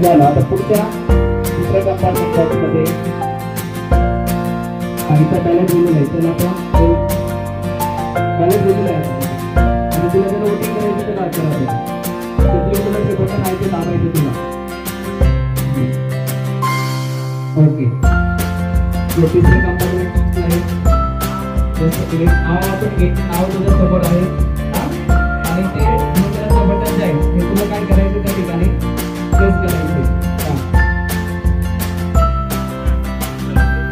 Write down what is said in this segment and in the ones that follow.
झालं. आता पुढच्या दुसऱ्या कंपार्टमेंट बॉक्समध्ये आईचा बॅलेट दिलेला आहे. त्याला आपण बॅलेट दिलेला आहे आणि तुला जर वोटिंग करायचं तर काय करायचं, कुठले कुठले बटन आहे ते दाबायचं तुला. ओके, तिसरे कंपार्टमेंट आहे. नाव आपण नाव तुझं समोर आहे आणि ते दुसऱ्याचं बटन जाईल हे तुला काय करायचं त्या ठिकाणी प्रेस करायचं.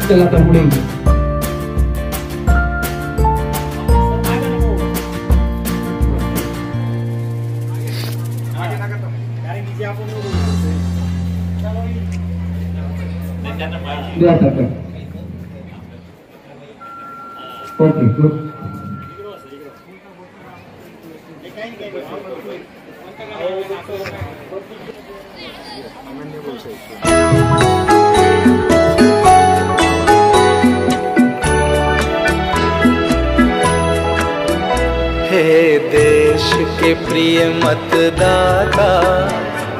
चला तर पुढे ओके गुड. हे देश के प्रिय मतदाता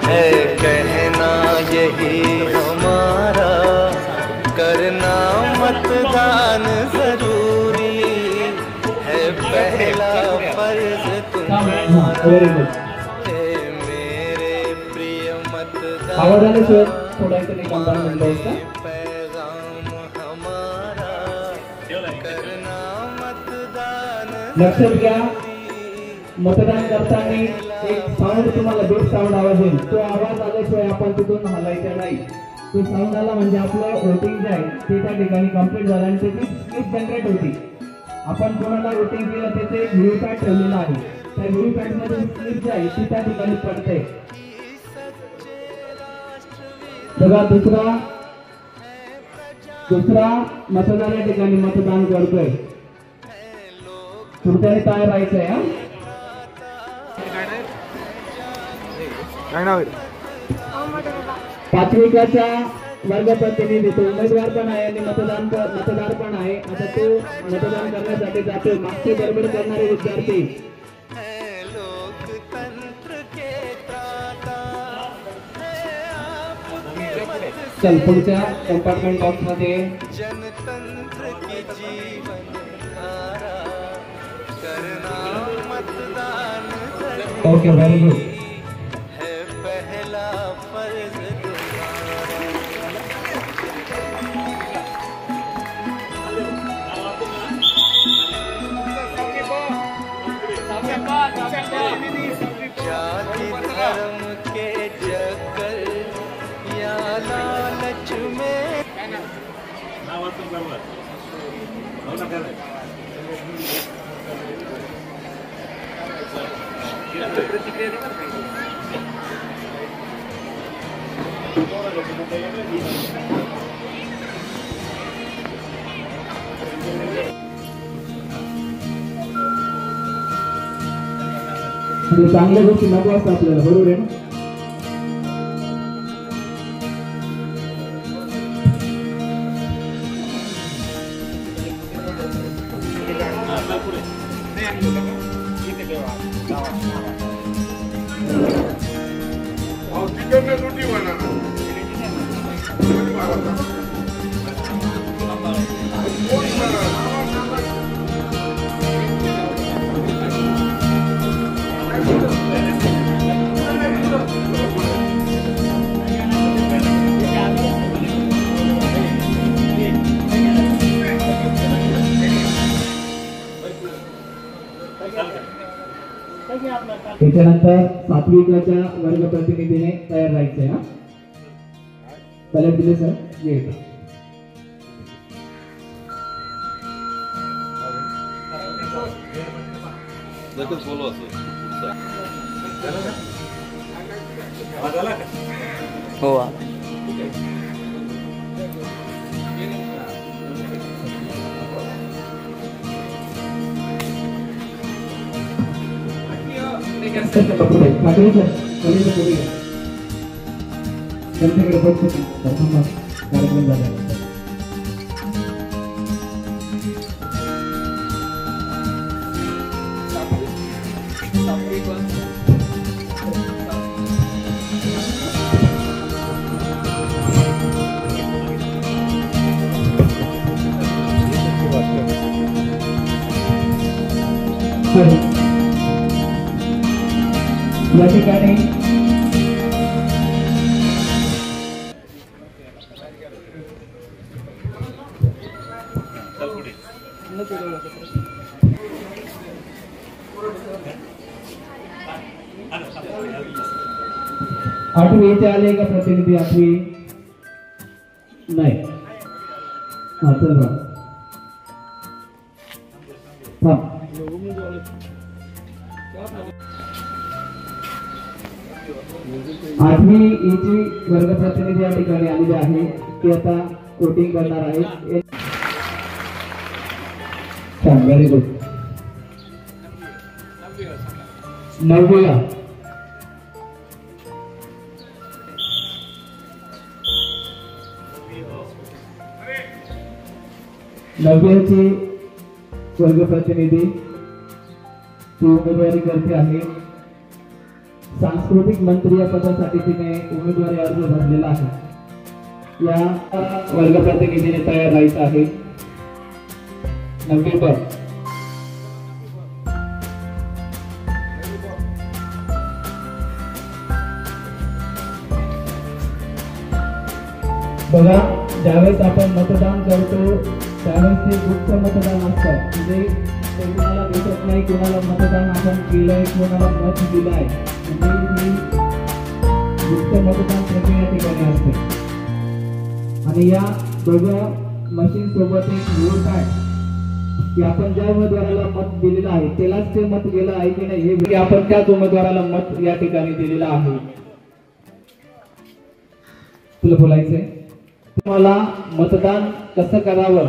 है कहना यही हमारा, करना मतदान जरूरी है, पहला फर्ज तुम्हारा है मेरे प्रिय मतदाता, पैगाम हमारा, करना मतदान. लक्षात घ्या, मतदान करताना एक साऊंड तुम्हाला बीट साऊंड आवाज येईल. तो आवाज आल्याशिवाय आपण तिथून हलायचा नाही. तो साऊंड आला म्हणजे आपलं वोटिंग जे आहे ते त्या ठिकाणी कम्प्लीट झालं आणि त्याची स्लिप जनरेट होती. आपण कोणाला वोटिंग केलं त्याचे एक व्हीव्हीपॅट ठेवलेला आहे. त्या व्हीव्हीपॅट मध्ये स्लिप जी आहे ती त्या ठिकाणी पडते. बघा, दुसरा मतदार या ठिकाणी मतदान करतोय. पुढच्याने तयार राहायचंय. प्राथमिकाच्या वर्ग प्रतिनिधी तो उमेदवार पण आहे आणि मतदार पण आहे. आता तो मतदान करण्यासाठी जातोय. मागचे गडबड करणारे विद्यार्थी चल पुढच्या कंपार्टमेंट बॉक्स मध्ये. जनतंत्र की जीवन धारा, करना मतदान जरूरी. Okay, very good. है पहला फर्ज जाति धर्म के चक्कर या लालच में. चांगल्या गोष्टी नको असतात आपल्याला, बरोबर आहे ना. त्याच्यानंतर सात्विकाच्या वर्ग प्रतिनिधीने तयार राहायचंय. हा, बॅलेट दिले सर. ये हो. त्यांच्याकडे बघतो कार्यक्रम झाल्यानंतर. या ठिकाणी आठवीचे आले का प्रतिनिधी? आठवी नाही. हा चल आठवी ईची वर्ग प्रतिनिधी या ठिकाणी आलेले आहे. ते आता कोटिंग करणार आहेत. Very good. नववीला नवव्याची वर्ग प्रतिनिधी ती उमेदवारी करते आहे. सांस्कृतिक मंत्री या पदासाठी तिने उमेदवारी अर्ज भरलेला आहे. या वर्ग प्रतिनिधीने तयार राहायचं आहे. 90 पर बघा, ज्यावेळेस आपण मतदान करतो त्यावेळेस ते गुप्त मतदान असतं. म्हणजे ते कुणाला दिसत नाही कुणाला मतदान आपण केलंय, कोणाला मत दिलंय. म्हणजे गुप्त मतदान प्रक्रिया ठिकाणी असते. आणि या दोघं मशीन सोबत एक रूल काय की आपण ज्या उमेदवाराला मत दिलेलं आहे त्यालाच ते मत गेलं आहे की नाही हे आपण त्याच उमेदवाराला मत या ठिकाणी दिलेलं आहे. तुला बोलायचंय तुम्हाला मतदान कसं करावं,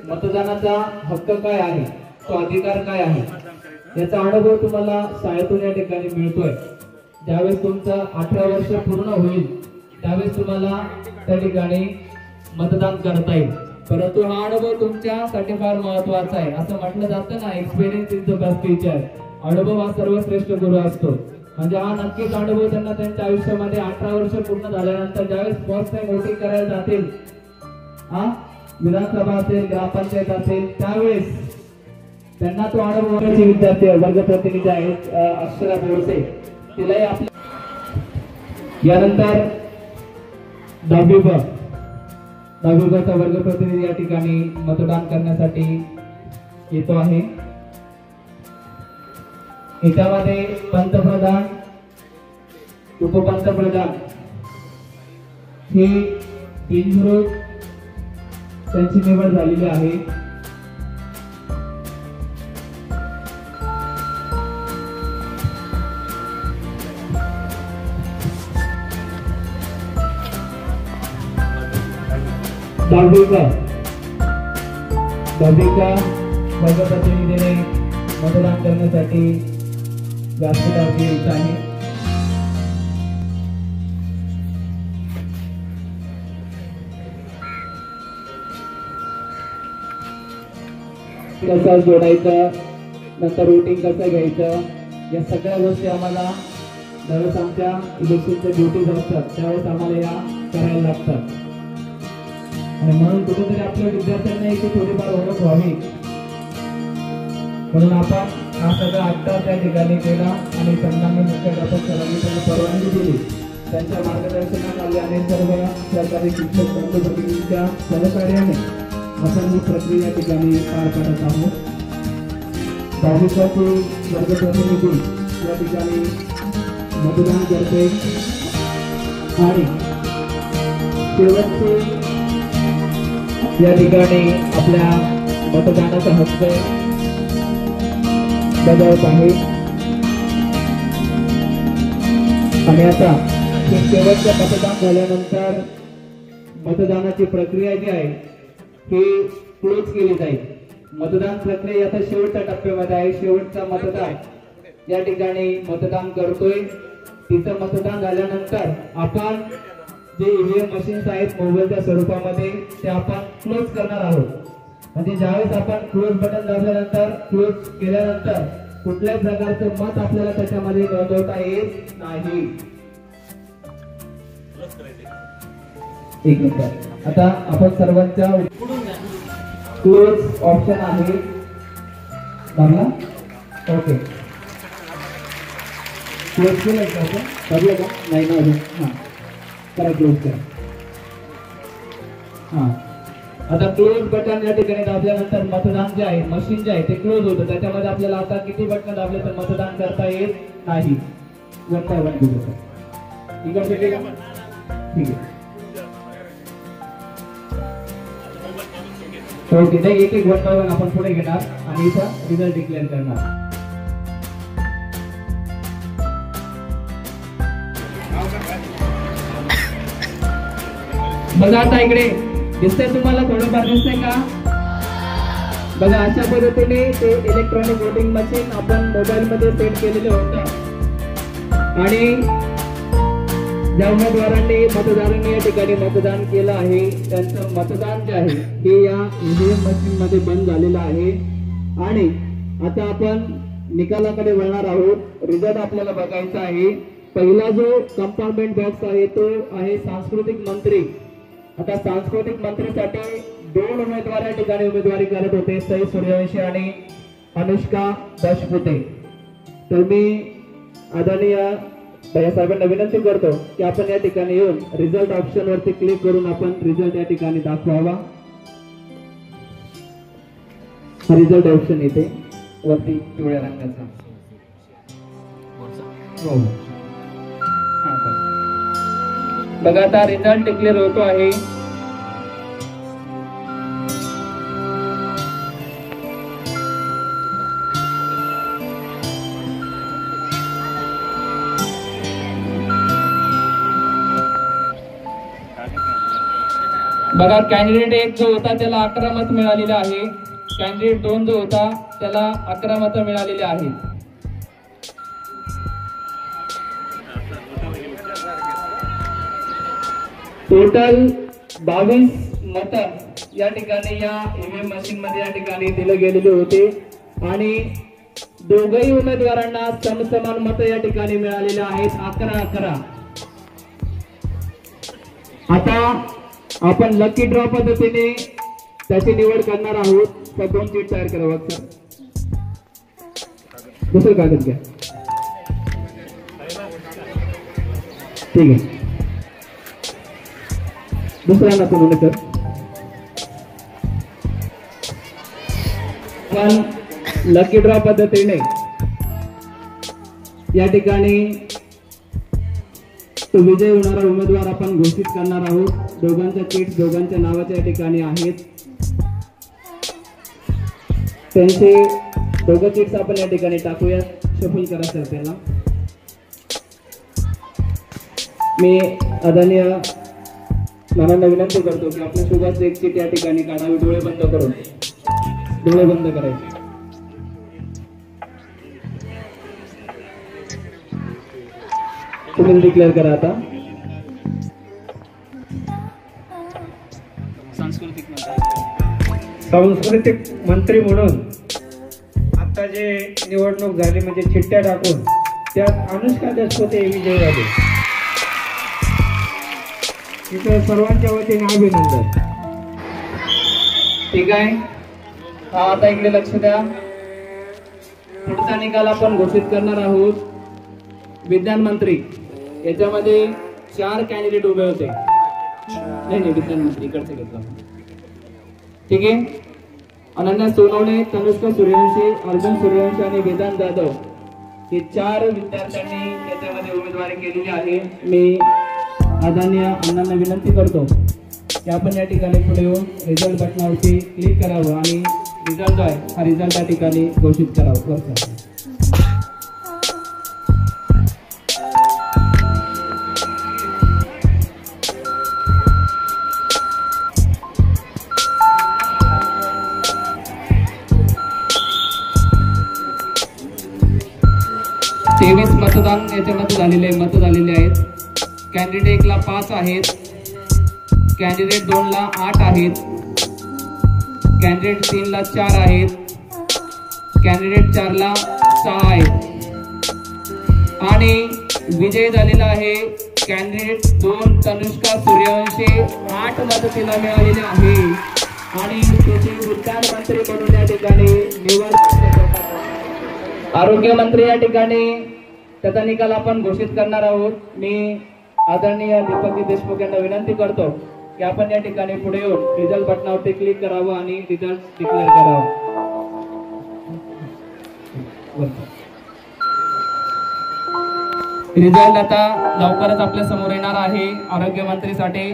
मतदानाचा हक्क काय आहे, तो अधिकार काय आहे याचा अनुभव तुम्हाला शाळेतून या ठिकाणी मिळतोय. ज्यावेळेस तुमचं 18 वर्ष पूर्ण होईल त्यावेळेस तुम्हाला त्या ठिकाणी मतदान करता येईल. परंतु हा अनुभव तुमच्यासाठी फार महत्वाचा आहे. असं म्हटलं जातं ना, experience is the best teacher. अनुभव हा सर्वश्रेष्ठ गुरु असतो. म्हणजे हा नक्कीच अनुभव त्यांना त्यांच्या आयुष्यामध्ये 18 वर्ष पूर्ण झाल्यानंतर ज्यावेळेस फर्स्ट टाइम वोटिंग करायला जातील, विधानसभा असेल ग्रामपंचायत असेल, त्यावेळेस त्यांना तो अनुभव. विद्यार्थी वर्ग प्रतिनिधी आहेत अक्षरा बोरसे, तिलाही आपल्या यानंतर 10वी चा वर्ग प्रतिनिधी या ठिकाणी मतदान करण्यासाठी येतो आहे. याच्यामध्ये पंतप्रधान उपपंतप्रधान हे बिनविरोध त्यांची निवड झालेली आहे. दहावी का वर्ग प्रतिनिधीने मतदान करण्यासाठी व्यासपीठावर यायचं आहे. कसं जोडायचं, नंतर वोटिंग कसं घ्यायचं, या सगळ्या गोष्टी आम्हाला ज्यावेळेस आमच्या इलेक्शनच्या ड्युटीज असतात त्यावेळेस आम्हाला या करायला लागतात. आणि म्हणून कुठेतरी आपल्या विद्यार्थ्यांना याची थोडीफार ओळख व्हावी म्हणून आपण हा सगळा अभ्यास त्या ठिकाणी केला. आणि सन्माननीय मुख्याध्यापक सरांनी त्यांना परवानगी दिली. त्यांच्या मार्गदर्शनाखाली आणि सर्व सरकारी शिक्षक बंधूभगिनींच्या सहकार्याने आपण ही प्रक्रिया ठिकाणी पार पाडत आहोत. 10वी वर्ग प्रतिनिधी या ठिकाणी मतदान करते आणि शेवटचे या ठिकाणी आपल्या मतदानाचा हक्क बजावत आहे. आणि आता शेवटचं मतदान झाल्यानंतर मतदानाची प्रक्रिया जी आहे ही क्लोज केली जाईल. मतदान प्रक्रिया आता शेवटच्या टप्प्यामध्ये आहे. शेवटचा मतदार या ठिकाणी मतदान करतोय. तिचं मतदान झाल्यानंतर आपण जे ईव्हीएम मशीन्स आहेत मोबाईलच्या स्वरूपामध्ये ते आपण क्लोज करणार आहोत. म्हणजे ज्यावेळेस आपण क्लोज बटन दाबल्यानंतर क्लोज केल्यानंतर कुठल्याही प्रकारचं मत आपल्याला त्याच्यामध्ये नोंदवता येत नाही. एक मिनिट, आता आपण सर्वांच्या क्लोज ऑप्शन आहे दाबला. ओके क्लोज केलं का आपण बघलं का नाही ना अजून हां करा क्लोज करा हां आता क्लोज बटन या ठिकाणी दाबल्यानंतर मतदान जे आहे मशीन जे आहे ते क्लोज होतं त्याच्यामध्ये आपल्याला आता किती बटन दाबले तर मतदान करता येत नाही वन बाय वन ठीक आहे ठीक आहे ओके नाही एक एक वन बाय वन आपण पुढे घेणार आणि इथं रिझल्ट डिक्लेअर करणार बघा आता इकडे दिसतंय तुम्हाला थोडंफार दिसतंय का बघा अशा पद्धतीने ते इलेक्ट्रॉनिक वोटिंग मशीन आपण मोबाईल मध्ये सेट केलेलं होतं आणि ज्या उमेदवारांनी मतदारांनी या ठिकाणी मतदान केलं आहे त्यांचं मतदान जे आहे हे या ईव्हीएम मशीन मध्ये बंद झालेलं आहे आणि आता आपण निकालाकडे वळणार आहोत रिझल्ट आपल्याला बघायचा आहे पहिला जो कंपार्टमेंट बॉक्स आहे तो आहे सांस्कृतिक मंत्री आता सांस्कृतिक मंत्रीसाठी दोन उमेदवार या ठिकाणी उमेदवारी करत होते सई सूर्यवंशी आणि अनुष्का दशपुते तर मी आदरणीय भैयासाहेबांना विनंती करतो की आपण या ठिकाणी येऊन रिझल्ट ऑप्शन वरती क्लिक करून आपण रिझल्ट या ठिकाणी दाखवावा रिझल्ट ऑप्शन येते वरती पिवळ्या रंगाचा बघा आता रिझल्ट डिक्लेअर होतो आहे बघा कॅन्डिडेट 1 जो होता त्याला 11 मत मिळालेले आहे कॅन्डिडेट 2 जो होता त्याला 11 मत मिळालेले आहेत टोटल 22 मत या ठिकाणी या ईव्हीएम मशीन मध्ये या ठिकाणी दिले गेलेले होते आणि दोघही उमेदवारांना समसमान मत या ठिकाणी मिळालेले आहेत 11-11 आता आपण लकी ड्रॉ पद्धतीने त्याची निवड करणार आहोत तर 2 सीट तयार करावा सर दुसरं कागद घ्या ठीक आहे दुसरा नको सर पण लकी ड्रॉ पद्धतीने या ठिकाणी तो विजय होणारा उमेदवार आपण घोषित करणार आहोत दोघांच्या किट्स दोघांच्या नावाच्या या ठिकाणी आहेत त्यांचे दोघं किट्स आपण या ठिकाणी टाकूया शफल करा सर त्याला मी आदरणीय नानांना विनंती करतो की आपल्या सुगाचं एक सीट या ठिकाणी काढावी डोळे बंद करून डोळे बंद करायचे तुम्ही डिक्लेअर करा आता सांस्कृतिक मंत्री म्हणून आता जे निवडणूक झाली म्हणजे चिठ्ठ्या टाकून त्यात अनुष्का दशपुते विजयी झाले तिथं सर्वांच्या वतीने अभिनंदन ठीक आहे हा आता इकडे लक्ष द्या पुढचा निकाल आपण घोषित करणार आहोत विज्ञान मंत्री याच्यामध्ये 4 कॅन्डिडेट उभे होते नाही विज्ञान मंत्री इकडचे घेतलं ठीक आहे अनन्या सोनवणे तनुष्का सूर्यवंशी अर्जुन सूर्यवंशी आणि वेदांत जाधव हे 4 विद्यार्थ्यांनी याच्यामध्ये उमेदवारी केलेली आहे मी आदरणीय अण्णांना विनंती करतो की आपण या ठिकाणी पुढे येऊन रिझल्ट बटनावरती क्लिक करावं आणि रिझल्ट आहे हा रिझल्ट या ठिकाणी घोषित करावं बरं तेवीस मतदान याच्यामध्ये मत झालेले आहेत कॅन्डिडेट 1 ला 5 आहेत कॅन्डिडेट 2 ला 8 आहेत कॅन्डिडेट 3 ला 4 आहेत कॅन्डिडेट 4 ला 6 आहेत आणि विजय झालेला आहे कॅन्डिडेट 2 तनुष्का सूर्यवंशी 8 मत तिला मिळालेले आहे आणि त्याचे विज्ञान मंत्री म्हणून या ठिकाणी निवड आरोग्य मंत्री या ठिकाणी त्याचा निकाल आपण घोषित करणार आहोत. मी आदरणीय दीपक देशमुख यांना विनंती करतो की आपण या ठिकाणी पुढे येऊन रिझल्ट बटनावरती क्लिक करावं आणि रिझल्ट डिक्लेअर करावा. रिझल्ट आता लवकरच आपल्या समोर येणार आहे. आरोग्य मंत्रीसाठी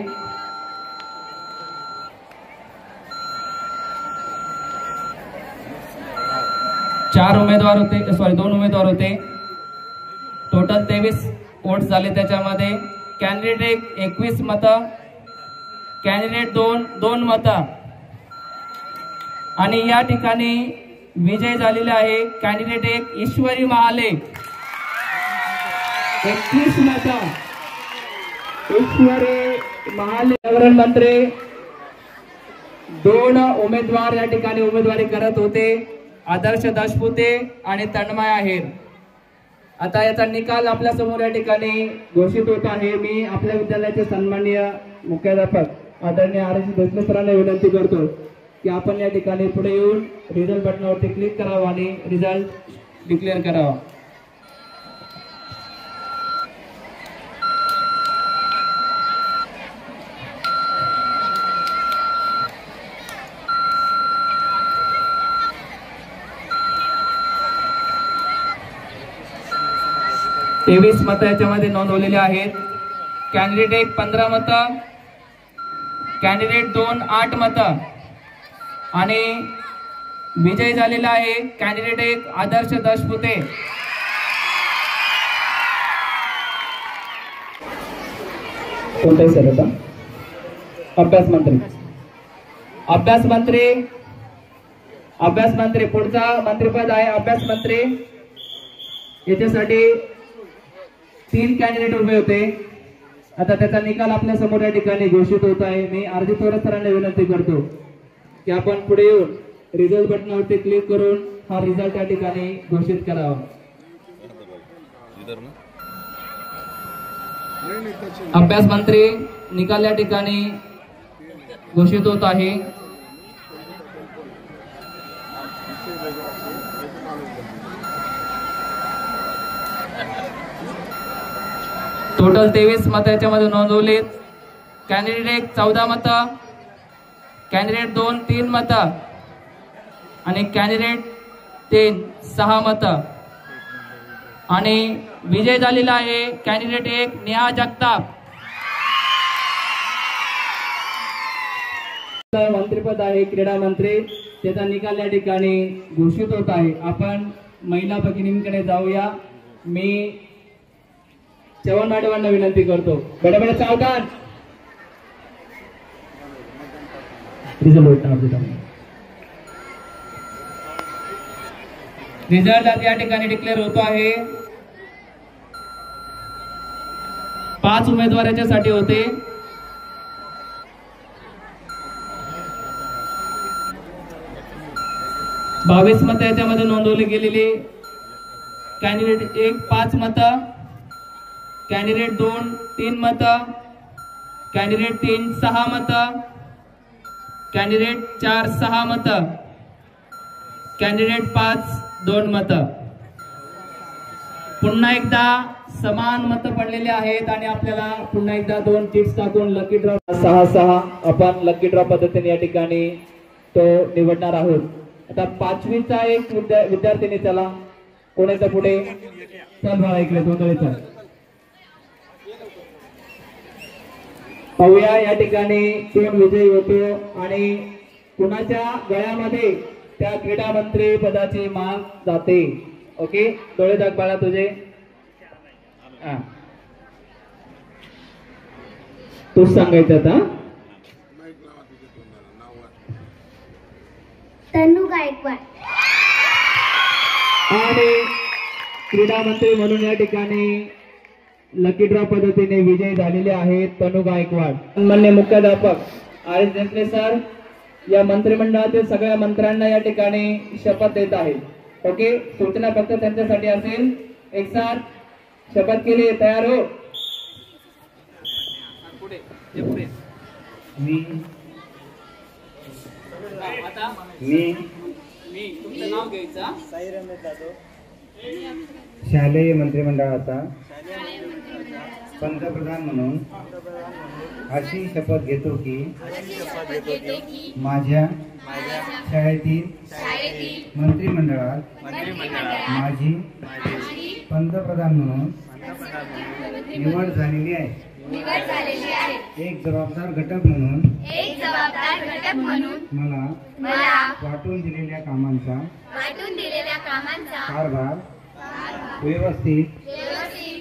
2 उमेदवार होते. टोटल 23 वोट झाले. त्याच्यामध्ये कॅन्डिडेट 1 21 मतं, कॅन्डिडेट 2 मतं आणि या ठिकाणी विजय झालेले आहे कॅन्डिडेट 1 ईश्वरी महाले 21 मतं. ईश्वरी महाले. पर्यावरण मंत्री 2 उमेदवार या ठिकाणी उमेदवारी करत होते, आदर्श दासपुते आणि तन्मय आहेर. आता याचा निकाल आपल्या समोर या ठिकाणी घोषित होत आहे. मी आपल्या विद्यालयाचे सन्माननीय मुख्याध्यापक आदरणीय आर.एस. भोसले सरांना विनंती करतो की आपण या ठिकाणी पुढे येऊन रिझल्ट बटनावरती क्लिक करावा आणि रिझल्ट डिक्लेअर करावा. तेवीस मतं याच्यामध्ये नोंदवलेले आहेत. कॅन्डिडेट 1 15 मतं, कॅन्डिडेट 2 8 मतं आणि विजय झालेला आहे कॅन्डिडेट 1 आदर्श दासपुते. कोणते सर आता? अभ्यास मंत्री पुढचा मंत्रिपद आहे अभ्यास मंत्री. याच्यासाठी 3 कॅन्डिडेट उभे होते. आता त्याचा निकाल आपल्या समोर या ठिकाणी घोषित होत आहे. मी आर.जी. थोरात सरांना विनंती करतो की आपण पुढे येऊन रिझल्ट बटनावरती क्लिक करून हा रिझल्ट या ठिकाणी घोषित करावा. अभ्यास मंत्री निकाल या ठिकाणी घोषित होत आहे. टोटल 23 मतं याच्यामध्ये नोंदवलीत. कॅन्डिडेट 1 14 मतं, कॅन्डिडेट 2 3 मतं आणि कॅन्डिडेट 3 6 मतं आणि विजय झालेला आहे कॅन्डिडेट 1 नेहा जगताप. मंत्रिपद आहे क्रीडा मंत्री. त्याचा निकाल या ठिकाणी घोषित होत आहे. आपण महिला भगिनींकडे जाऊया. मी चव्हाण मॅडमांना विनंती करतो. बडबड सावधान. रिझल्ट या ठिकाणी डिक्लेअर होतो आहे. 5 उमेदवार याच्यासाठी होते. बावीस मतं याच्यामध्ये नोंदवली गेलेली. कॅन्डिडेट 1 5 मतं, कॅन्डिडेट 2 3 मतं, कॅन्डिडेट 3 6 मतं, कॅन्डिडेट 4 6 मतं, कॅन्डिडेट 5 2 मतं. पुन्हा एकदा समान मतं पडलेली आहेत आणि आपल्याला पुन्हा एकदा 2 चिट्स टाकून लकी ड्रॉ 6 आपण लकी ड्रॉ पद्धतीने या ठिकाणी तो निवडणार आहोत. आता 5वीचा एक विद्यार्थिनी चला कोणाच्या पुढे चल बाळा इकडे दोघांचा पाहूया. या ठिकाणी कोण विजयी होतो आणि कुणाच्या गळ्यामध्ये त्या क्रीडा मंत्री पदाची मान जाते. ओके डोळे दाग बाळा तुझे. तूच सांगायचं आता. तनू गायकवाड. आणि क्रीडा मंत्री म्हणून या ठिकाणी लकी ड्रॉ पद्धतीने विजयी झालेले आहेत तनू गायकवाड. माननीय मुख्याध्यापक आर.एस. भोसले सर या मंत्रिमंडळातील सगळ्या मंत्र्यांना या ठिकाणी शपथ देत आहेत. ओके सूचना फक्त त्यांच्यासाठी असेल. एक साथ शपथ केली. तयार हो. मी तुमचं नाव घ्यायचं. साई रमेश जाधव. शालेय मंत्रिमंडळाचा पंतप्रधान म्हणून अशी शपथ घेतो की माझ्या शाळेतील मंत्रिमंडळात माझी पंतप्रधान म्हणून निवड झालेली आहे. एक जबाबदार घटक म्हणून मला वाटून दिलेल्या कामांचा कारभार व्यवस्थित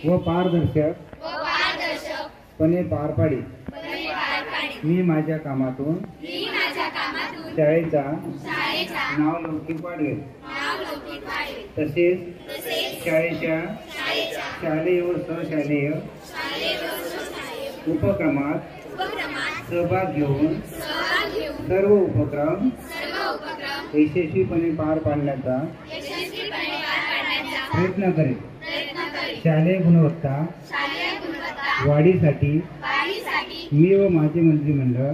व पारदर्शकपणे पार पाडी. मी माझ्या कामातून शाळेचा नाव लौकिक वाढवेल. तसेच शाळेच्या शालेय व सहशालेय उपक्रमात सहभाग घेऊन सर्व उपक्रम यशस्वीपणे पार पाडण्याचा प्रयत्न करेल. शालेय गुणवत्ता वाढीसाठी मी व माझे मंत्रिमंडळ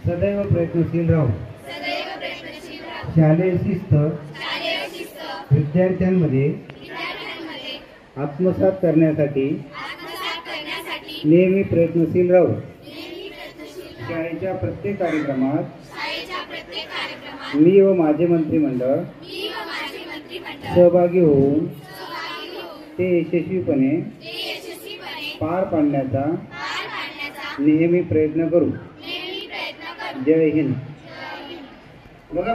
सदैव प्रयत्नशील राहू. शालेय शिस्त विद्यार्थ्यांमध्ये आत्मसात करण्यासाठी नेहमी प्रयत्नशील राहू. शाळेच्या प्रत्येक कार्यक्रमात मी व माझे मंत्रिमंडळ सहभागी होऊन ते यशस्वीपणे पार पाडण्याचा नेहमी प्रयत्न करू. जय हिंद. बघा